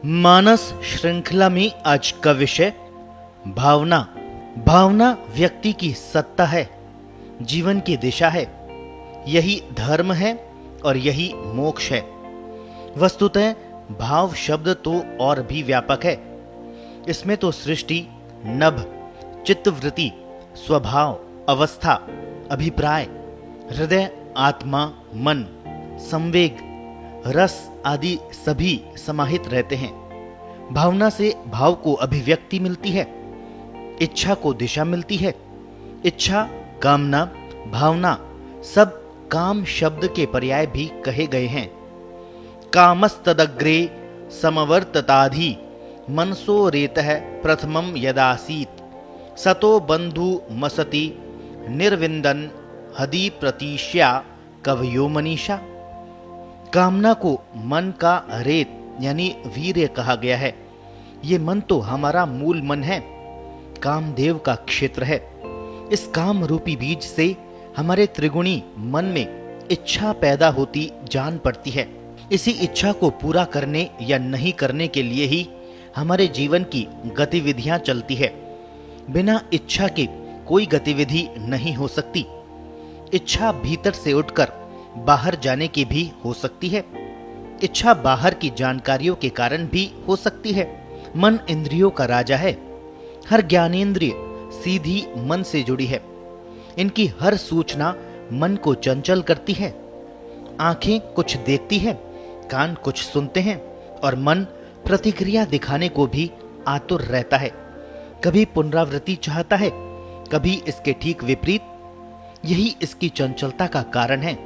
मानस श्रृंखला में आज का विषय भावना। भावना व्यक्ति की सत्ता है, जीवन की दिशा है, यही धर्म है और यही मोक्ष है। वस्तुतः भाव शब्द तो और भी व्यापक है। इसमें तो सृष्टि, नभ, चित्तवृत्ति, स्वभाव, अवस्था, अभिप्राय, हृदय, आत्मा, मन, संवेग, रस आदि सभी समाहित रहते हैं। भावना से भाव को अभिव्यक्ति मिलती है, इच्छा को दिशा मिलती है। इच्छा, कामना, भावना सब काम शब्द के पर्याय भी कहे गए हैं। कामस्तदग्रे समवर्तताधि मनसो रेतः प्रथमं यदासीत सतो बंधु मसति निर्विंदन हदि प्रतीश्या कवयो मनीषा। कामना को मन का रेत यानी वीर्य कहा गया है। ये मन तो हमारा मूल मन है, कामदेव का क्षेत्र है। इस काम रूपी बीज से हमारे त्रिगुणी मन में इच्छा पैदा होती जान पड़ती है। इसी इच्छा को पूरा करने या नहीं करने के लिए ही हमारे जीवन की गतिविधियां चलती है। बिना इच्छा के कोई गतिविधि नहीं हो सकती। इच्छा भीतर से उठकर बाहर जाने की भी हो सकती है। इच्छा बाहर की जानकारियों के कारण भी हो सकती है। मन इंद्रियों का राजा है। हर ज्ञानेंद्रिय सीधी मन से जुड़ी है। इनकी हर सूचना मन को चंचल करती है। आंखें कुछ देखती है, कान कुछ सुनते हैं और मन प्रतिक्रिया दिखाने को भी आतुर रहता है। कभी पुनरावृत्ति चाहता है, कभी इसके ठीक विपरीत। यही इसकी चंचलता का कारण है।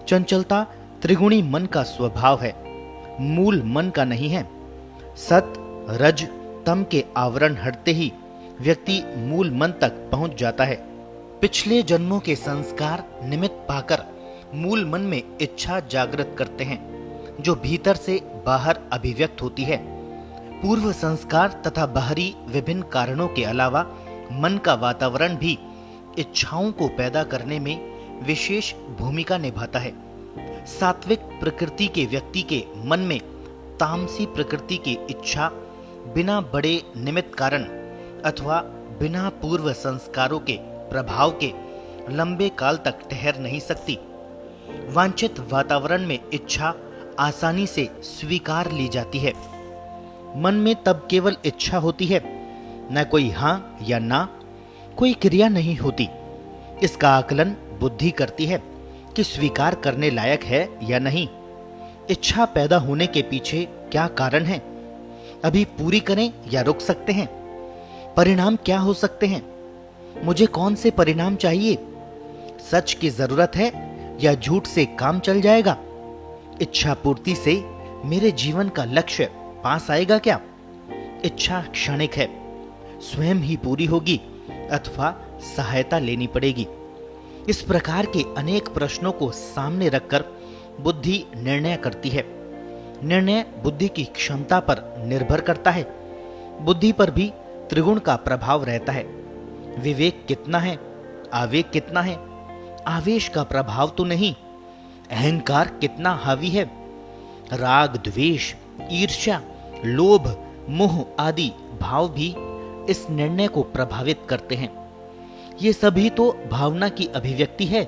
चंचलता त्रिगुणी मन का स्वभाव है, मूल मन का नहीं है। सत, रज, तम के आवरण हटते ही व्यक्ति मूल मन तक पहुंच जाता है। पिछले जन्मों के संस्कार निमित्त पाकर मूल मन में इच्छा जागृत करते हैं, जो भीतर से बाहर अभिव्यक्त होती है। पूर्व संस्कार तथा बाहरी विभिन्न कारणों के अलावा मन का वातावरण भी इच्छाओं को पैदा करने में विशेष भूमिका निभाता है। सात्विक प्रकृति के व्यक्ति के मन में तामसी प्रकृति की इच्छा बिना बड़े निमित्त कारण अथवा बिना पूर्व संस्कारों के प्रभाव के लंबे काल तक ठहर नहीं सकती। वांछित वातावरण में इच्छा आसानी से स्वीकार ली जाती है। मन में तब केवल इच्छा होती है, न कोई हां या ना, कोई क्रिया नहीं होती। इसका आकलन बुद्धि करती है कि स्वीकार करने लायक है या नहीं। इच्छा पैदा होने के पीछे क्या कारण है? अभी पूरी करें या रुक सकते हैं? परिणाम क्या हो सकते हैं? मुझे कौन से परिणाम चाहिए? सच की जरूरत है या झूठ से काम चल जाएगा? इच्छा पूर्ति से मेरे जीवन का लक्ष्य पास आएगा क्या? इच्छा क्षणिक है, स्वयं ही पूरी होगी अथवा सहायता लेनी पड़ेगी। इस प्रकार के अनेक प्रश्नों को सामने रखकर बुद्धि निर्णय करती है। निर्णय बुद्धि की क्षमता पर निर्भर करता है। बुद्धि पर भी त्रिगुण का प्रभाव रहता है। विवेक कितना है, आवेग कितना है, आवेश का प्रभाव तो नहीं। अहंकार कितना हावी है, राग, द्वेष, ईर्ष्या, लोभ, मोह आदि भाव भी इस निर्णय को प्रभावित करते हैं। ये सभी तो भावना की अभिव्यक्ति है।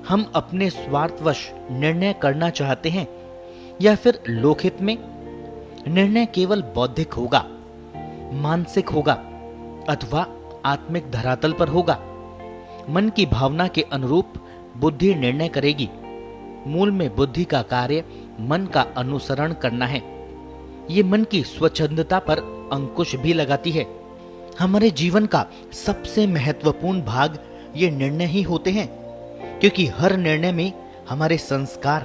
हम अपने स्वार्थवश निर्णय करना चाहते हैं या फिर लोकहित में? निर्णय केवल बौद्धिक होगा, मानसिक होगा अथवा आत्मिक धरातल पर होगा। मन की भावना के अनुरूप बुद्धि निर्णय करेगी। मूल में बुद्धि का कार्य मन का अनुसरण करना है। ये मन की स्वच्छंदता पर अंकुश भी लगाती है। हमारे जीवन का सबसे महत्वपूर्ण भाग ये निर्णय ही होते हैं, क्योंकि हर निर्णय में हमारे संस्कार,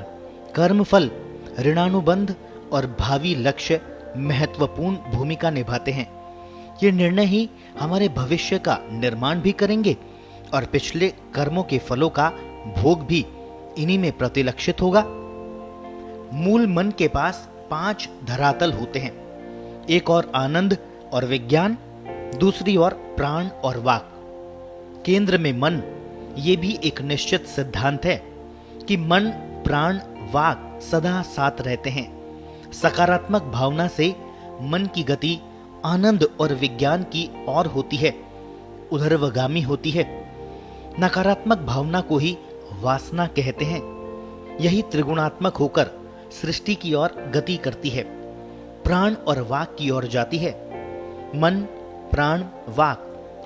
कर्मफल, ऋणानुबंध और भावी लक्ष्य महत्वपूर्ण भूमिका निभाते हैं। ये निर्णय ही हमारे भविष्य का निर्माण भी करेंगे और पिछले कर्मों के फलों का भोग भी इन्हीं में प्रतिलक्षित होगा। मूल मन के पास 5 धरातल होते हैं। एक और आनंद और विज्ञान, दूसरी ओर प्राण और वाक। केंद्र में मन। ये भी एक निश्चित सिद्धांत है कि मन, प्राण, वाक सदा साथ रहते हैं। सकारात्मक भावना से मन की गति आनंद और विज्ञान की ओर होती है, उधर्वगामी होती है। नकारात्मक भावना को ही वासना कहते हैं। यही त्रिगुणात्मक होकर सृष्टि की ओर गति करती है, प्राण और वाक की ओर जाती है। मन, प्राण, वाक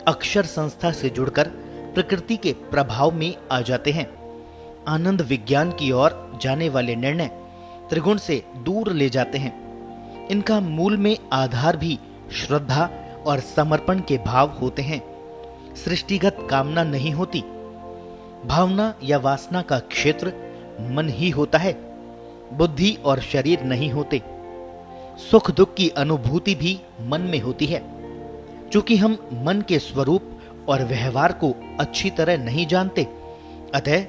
अक्षर संस्था से जुड़कर प्रकृति के प्रभाव में आ जाते हैं। आनंद विज्ञान की ओर जाने वाले निर्णय त्रिगुण से दूर ले जाते हैं। इनका मूल में आधार भी श्रद्धा और समर्पण के भाव होते हैं। सृष्टिगत कामना नहीं होती। भावना या वासना का क्षेत्र मन ही होता है, बुद्धि और शरीर नहीं होते। सुख दुख की अनुभूति भी मन में होती है। चूंकि हम मन के स्वरूप और व्यवहार को अच्छी तरह नहीं जानते, अतः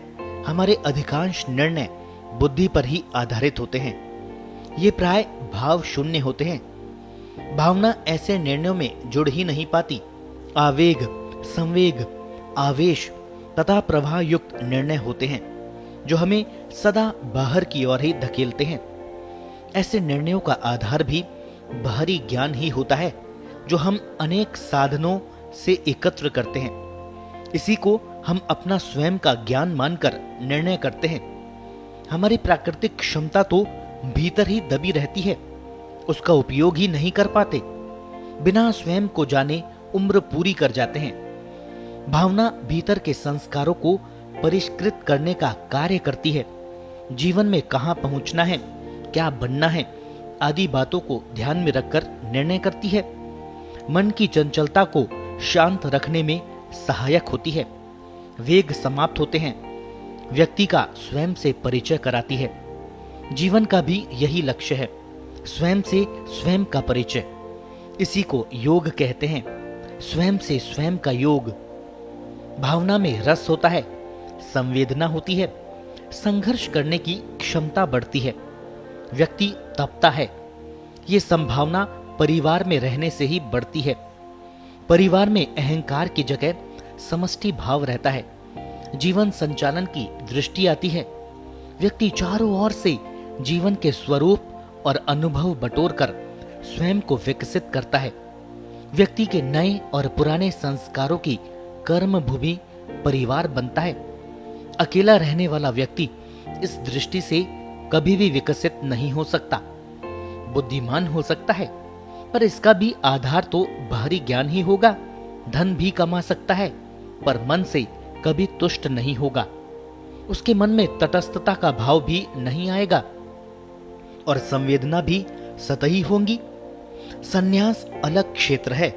हमारे अधिकांश निर्णय बुद्धि पर ही आधारित होते हैं। ये प्राय भाव शून्य होते हैं। भावना ऐसे निर्णयों में जुड़ ही नहीं पाती। आवेग, संवेग, आवेश तथा प्रवाह युक्त निर्णय होते हैं जो हमें सदा बाहर की ओर ही धकेलते हैं। ऐसे निर्णयों का आधार भी बाहरी ज्ञान ही होता है जो हम अनेक साधनों से एकत्र करते हैं। इसी को हम अपना स्वयं का ज्ञान मानकर निर्णय करते हैं। हमारी प्राकृतिक क्षमता तो भीतर ही दबी रहती है, उसका उपयोग ही नहीं कर पाते। बिना स्वयं को जाने उम्र पूरी कर जाते हैं। भावना भीतर के संस्कारों को परिष्कृत करने का कार्य करती है। जीवन में कहां पहुंचना है, क्या बनना है आदि बातों को ध्यान में रखकर निर्णय करती है। मन की चंचलता को शांत रखने में सहायक होती है। वेग समाप्त होते हैं। व्यक्ति का स्वयं से परिचय कराती है। जीवन का भी यही लक्ष्य है, स्वयं से स्वयं का परिचय। इसी को योग कहते हैं, स्वयं से स्वयं का योग। भावना में रस होता है, संवेदना होती है, संघर्ष करने की क्षमता बढ़ती है, व्यक्ति तपता है। ये संभावना परिवार में रहने से ही बढ़ती है। परिवार में अहंकार की जगह समष्टि भाव रहता है। जीवन संचालन की दृष्टि आती है। व्यक्ति चारों ओर से जीवन के स्वरूप और अनुभव बटोरकर स्वयं को विकसित करता है। व्यक्ति के नए और पुराने संस्कारों की कर्म भूमि परिवार बनता है। अकेला रहने वाला व्यक्ति इस दृष्टि से कभी भी विकसित नहीं हो सकता। बुद्धिमान हो सकता है, पर इसका भी आधार तो बाहरी ज्ञान ही होगा। धन भी कमा सकता है, पर मन से कभी तुष्ट नहीं होगा। उसके मन में तटस्थता का भाव भी नहीं आएगा और संवेदना भी सतही होंगी। संन्यास अलग क्षेत्र है।